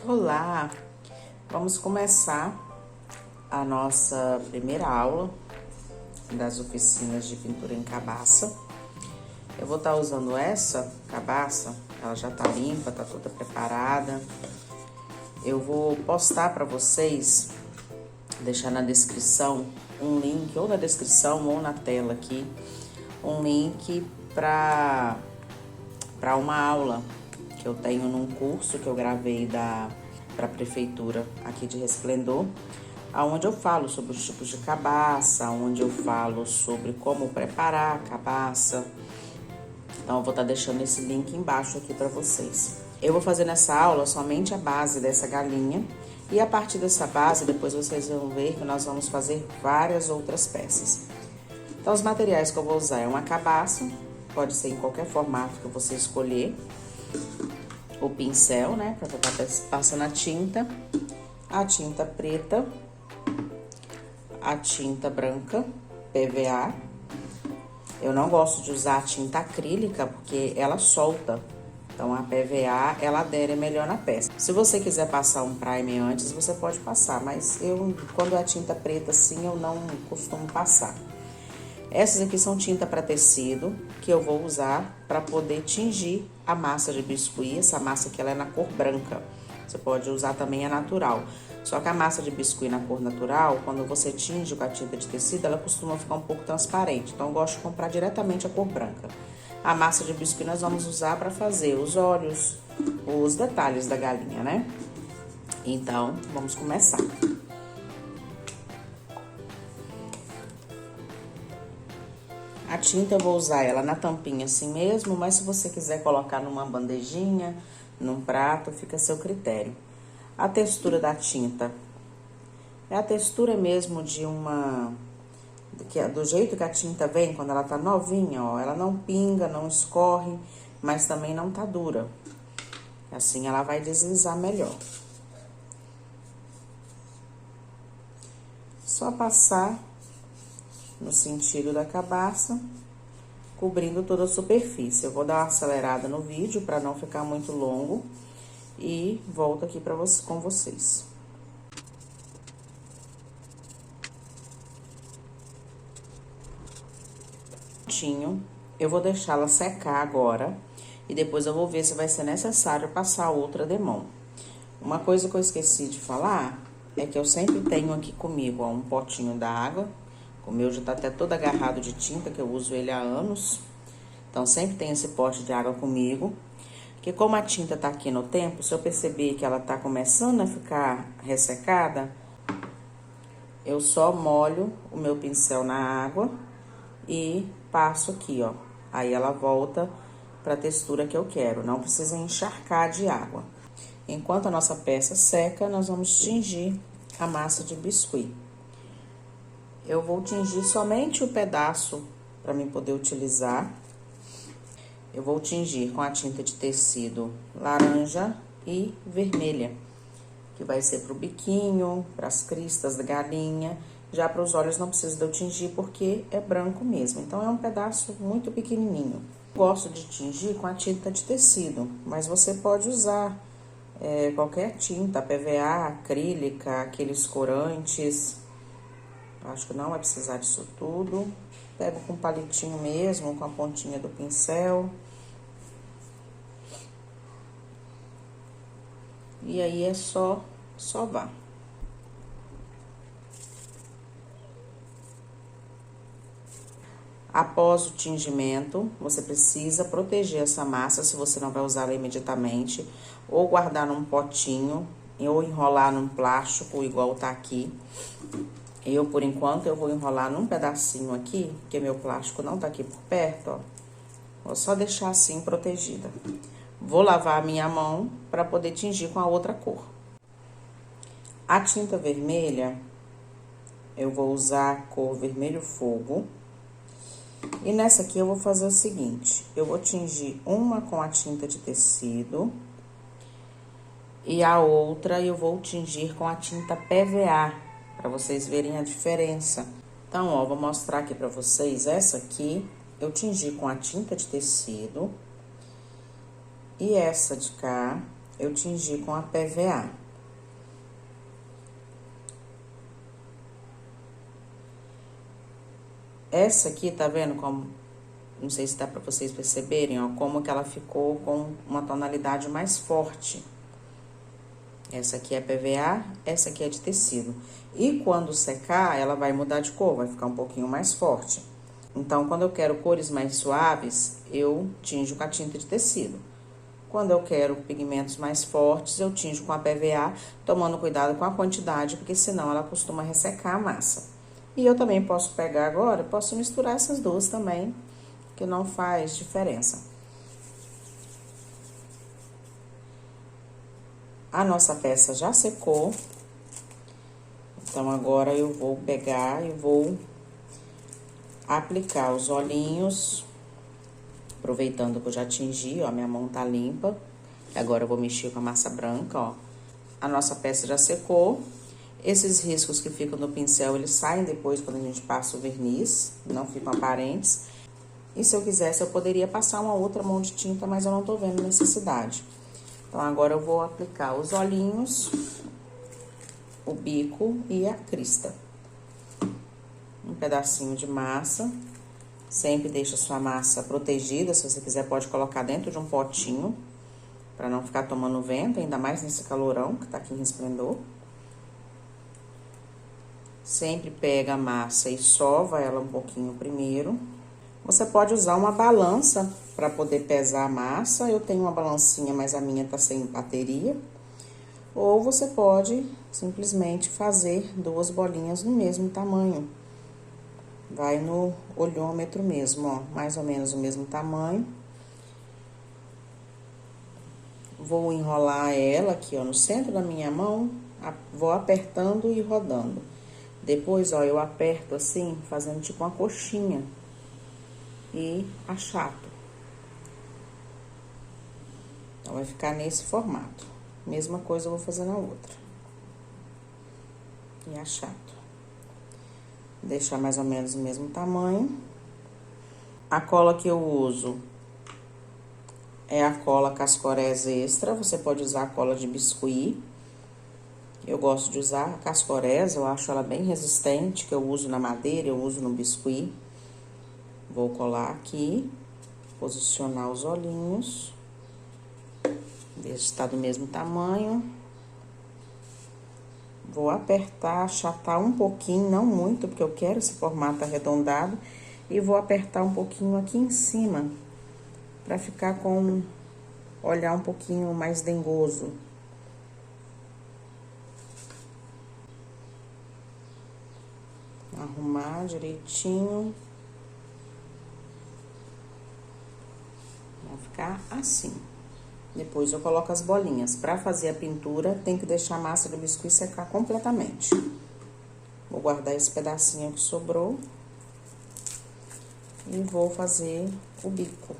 Olá! Vamos começar a nossa primeira aula das oficinas de pintura em cabaça. Eu vou estar usando essa cabaça, ela já tá limpa, tá toda preparada. Eu vou postar para vocês, deixar na descrição um link, ou na descrição ou na tela aqui, um link para uma aula que eu tenho num curso que eu gravei para a prefeitura aqui de Resplendor, onde eu falo sobre os tipos de cabaça, onde eu falo sobre como preparar a cabaça. Então eu vou estar deixando esse link embaixo aqui para vocês. Eu vou fazer nessa aula somente a base dessa galinha e a partir dessa base depois vocês vão ver que nós vamos fazer várias outras peças. Então os materiais que eu vou usar é uma cabaça, pode ser em qualquer formato que você escolher. O pincel, né, para estar passando a tinta preta, a tinta branca, PVA. Eu não gosto de usar a tinta acrílica porque ela solta, então a PVA ela adere melhor na peça. Se você quiser passar um primer antes, você pode passar, mas quando é tinta preta assim, eu não costumo passar. Essas aqui são tinta para tecido, que eu vou usar para poder tingir a massa de biscuit. Essa massa aqui ela é na cor branca, você pode usar também a natural. Só que a massa de biscuit na cor natural, quando você tinge com a tinta de tecido, ela costuma ficar um pouco transparente. Então eu gosto de comprar diretamente a cor branca. A massa de biscuit nós vamos usar para fazer os olhos, os detalhes da galinha, né? Então, vamos começar. A tinta eu vou usar ela na tampinha assim mesmo, mas se você quiser colocar numa bandejinha, num prato, fica a seu critério. A textura da tinta é a textura mesmo de do jeito que a tinta vem quando ela tá novinha, ó. Ela não pinga, não escorre, mas também não tá dura. Assim ela vai deslizar melhor. Só passar no sentido da cabaça, cobrindo toda a superfície. Eu vou dar uma acelerada no vídeo para não ficar muito longo e volto aqui com vocês. Eu vou deixá-la secar agora e depois eu vou ver se vai ser necessário passar outra demão. Uma coisa que eu esqueci de falar é que eu sempre tenho aqui comigo, ó, um potinho d'água. O meu já tá até todo agarrado de tinta, que eu uso ele há anos. Então, sempre tem esse pote de água comigo. Porque como a tinta tá aqui no tempo, se eu perceber que ela tá começando a ficar ressecada, eu só molho o meu pincel na água e passo aqui, ó. Aí ela volta pra textura que eu quero. Não precisa encharcar de água. Enquanto a nossa peça seca, nós vamos tingir a massa de biscuit. Eu vou tingir somente o pedaço para mim poder utilizar. Eu vou tingir com a tinta de tecido laranja e vermelha, que vai ser pro biquinho, para as cristas da galinha. Já para os olhos não precisa de eu tingir porque é branco mesmo. Então é um pedaço muito pequenininho. Gosto de tingir com a tinta de tecido, mas você pode usar qualquer tinta, PVA, acrílica, aqueles corantes. Acho que não vai precisar disso tudo. Pego com palitinho mesmo, com a pontinha do pincel. E aí é só sovar. Após o tingimento, você precisa proteger essa massa, se você não vai usar ela imediatamente, ou guardar num potinho, ou enrolar num plástico, igual tá aqui. Por enquanto, eu vou enrolar num pedacinho aqui, porque meu plástico não tá aqui por perto, ó. Vou só deixar assim, protegida. Vou lavar a minha mão para poder tingir com a outra cor. A tinta vermelha, eu vou usar a cor vermelho fogo. E nessa aqui eu vou fazer o seguinte, eu vou tingir uma com a tinta de tecido e a outra eu vou tingir com a tinta PVA, para vocês verem a diferença. Então, ó, vou mostrar aqui para vocês. Essa aqui eu tingi com a tinta de tecido e essa de cá eu tingi com a PVA. Essa aqui, tá vendo como... Não sei se dá pra vocês perceberem, ó, como que ela ficou com uma tonalidade mais forte. Essa aqui é PVA, essa aqui é de tecido. E quando secar, ela vai mudar de cor, vai ficar um pouquinho mais forte. Então, quando eu quero cores mais suaves, eu tinjo com a tinta de tecido. Quando eu quero pigmentos mais fortes, eu tinjo com a PVA, tomando cuidado com a quantidade, porque senão ela costuma ressecar a massa. E eu também posso pegar agora, posso misturar essas duas também, que não faz diferença. A nossa peça já secou, então agora eu vou pegar e vou aplicar os olhinhos, aproveitando que eu já tingi, ó, minha mão tá limpa. Agora eu vou mexer com a massa branca, ó. A nossa peça já secou. Esses riscos que ficam no pincel, eles saem depois quando a gente passa o verniz, não ficam aparentes. E se eu quisesse, eu poderia passar uma outra mão de tinta, mas eu não tô vendo necessidade. Então, agora eu vou aplicar os olhinhos, o bico e a crista. Um pedacinho de massa. Sempre deixa a sua massa protegida, se você quiser pode colocar dentro de um potinho, para não ficar tomando vento, ainda mais nesse calorão que tá aqui em Resplendor. Sempre pega a massa e sova ela um pouquinho primeiro. Você pode usar uma balança para poder pesar a massa. Eu tenho uma balancinha, mas a minha tá sem bateria. Ou você pode simplesmente fazer duas bolinhas no mesmo tamanho. Vai no olhômetro mesmo, ó, mais ou menos o mesmo tamanho. Vou enrolar ela aqui, ó, no centro da minha mão, vou apertando e rodando. Depois, ó, eu aperto assim, fazendo tipo uma coxinha e achato. Então, vai ficar nesse formato. Mesma coisa eu vou fazer na outra. E achato. Deixar mais ou menos o mesmo tamanho. A cola que eu uso é a cola Cascorés Extra. Você pode usar a cola de biscuit. Eu gosto de usar a Cascorés, eu acho ela bem resistente, que eu uso na madeira, eu uso no biscuit. Vou colar aqui, posicionar os olhinhos. Ver se tá do mesmo tamanho. Vou apertar, achatar um pouquinho, não muito, porque eu quero esse formato arredondado. E vou apertar um pouquinho aqui em cima, pra ficar com um olhar um pouquinho mais dengoso. Arrumar direitinho. Vai ficar assim. Depois eu coloco as bolinhas. Pra fazer a pintura, tem que deixar a massa do biscuit secar completamente. Vou guardar esse pedacinho que sobrou. E vou fazer o bico.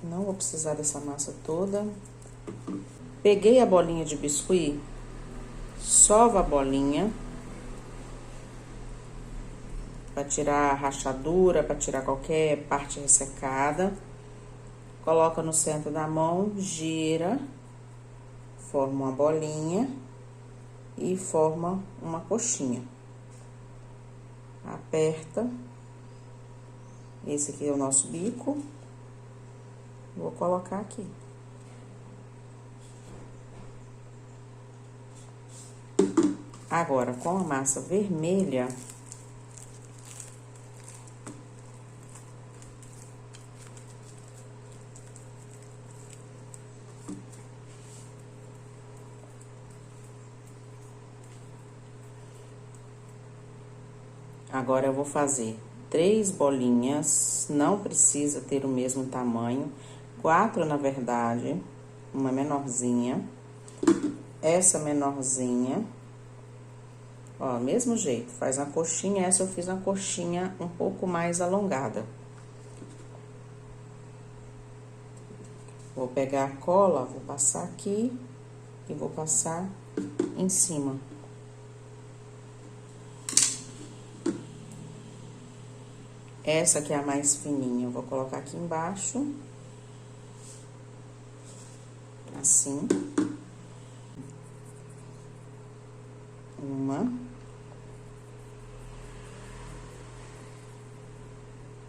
Não vou precisar dessa massa toda. Peguei a bolinha de biscuit, sova a bolinha, para tirar a rachadura, para tirar qualquer parte ressecada. Coloca no centro da mão, gira, forma uma bolinha e forma uma coxinha. Aperta. Esse aqui é o nosso bico. Vou colocar aqui. Agora, com a massa vermelha, agora eu vou fazer 3 bolinhas, não precisa ter o mesmo tamanho, 4 na verdade, uma menorzinha, essa menorzinha. Ó, mesmo jeito, faz uma coxinha, essa eu fiz uma coxinha um pouco mais alongada. Vou pegar a cola, vou passar aqui e vou passar em cima. Essa aqui é a mais fininha, eu vou colocar aqui embaixo. Assim. Uma.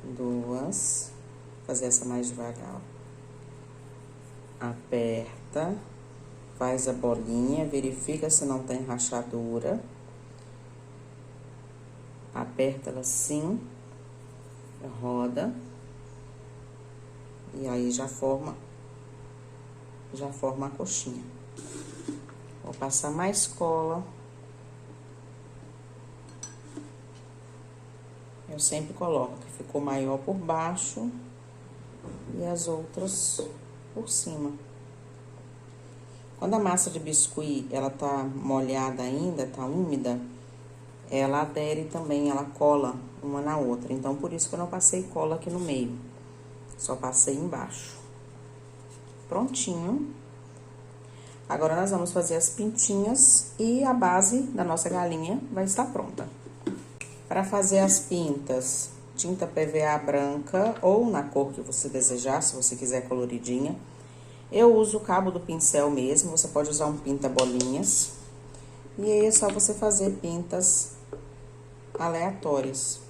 Duas. Vou fazer essa mais devagar, ó. Aperta. Faz a bolinha, verifica se não tem rachadura. Aperta ela assim. Roda. E aí já forma a coxinha. Vou passar mais cola. Eu sempre coloco que ficou maior por baixo e as outras por cima. Quando a massa de biscuit, ela tá molhada ainda, tá úmida, ela adere também, ela cola uma na outra. Então, por isso que eu não passei cola aqui no meio. Só passei embaixo. Prontinho. Agora, nós vamos fazer as pintinhas e a base da nossa galinha vai estar pronta. Para fazer as pintas, tinta PVA branca ou na cor que você desejar, se você quiser coloridinha. Eu uso o cabo do pincel mesmo, você pode usar um pinta-bolinhas. E aí é só você fazer pintas aleatórias.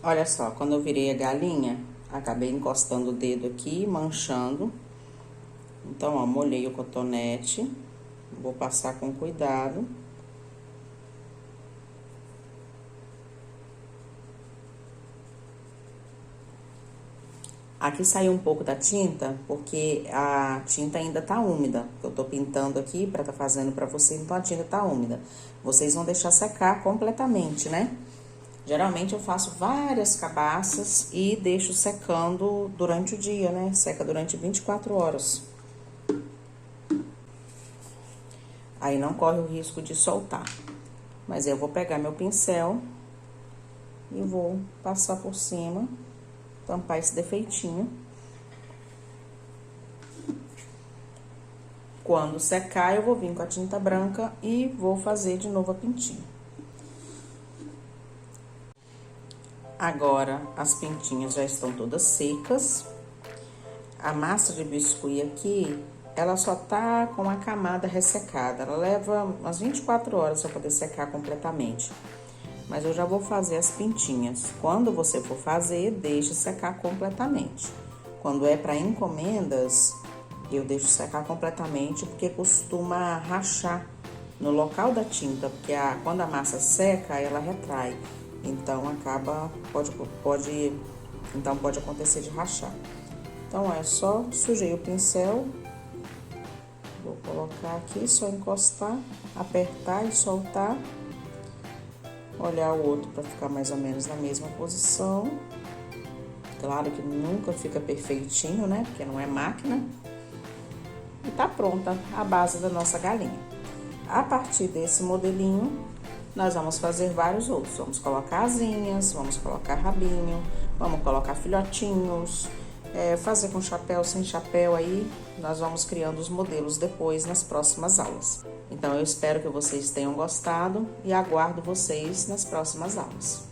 Olha só, quando eu virei a galinha, acabei encostando o dedo aqui, manchando. Então, ó, molhei o cotonete, vou passar com cuidado. Aqui saiu um pouco da tinta, porque a tinta ainda tá úmida. Eu tô pintando aqui pra tá fazendo pra vocês, então a tinta tá úmida. Vocês vão deixar secar completamente, né? Geralmente eu faço várias cabaças e deixo secando durante o dia, né? Seca durante 24 horas. Aí não corre o risco de soltar. Mas eu vou pegar meu pincel e vou passar por cima, tampar esse defeitinho. Quando secar, eu vou vir com a tinta branca e vou fazer de novo a pintinha. Agora, as pintinhas já estão todas secas. A massa de biscuit aqui, ela só tá com a camada ressecada. Ela leva umas 24 horas para poder secar completamente. Mas eu já vou fazer as pintinhas. Quando você for fazer, deixa secar completamente. Quando é para encomendas, eu deixo secar completamente, porque costuma rachar no local da tinta, porque quando a massa seca, ela retrai. Então, pode acontecer de rachar. Então, é só sujei o pincel, vou colocar aqui, só encostar, apertar e soltar. Olhar o outro para ficar mais ou menos na mesma posição. Claro que nunca fica perfeitinho, né? Porque não é máquina. E tá pronta a base da nossa galinha. A partir desse modelinho, nós vamos fazer vários outros. Vamos colocar asinhas, vamos colocar rabinho, vamos colocar filhotinhos, fazer com chapéu, sem chapéu aí. Nós vamos criando os modelos depois nas próximas aulas. Então, eu espero que vocês tenham gostado e aguardo vocês nas próximas aulas.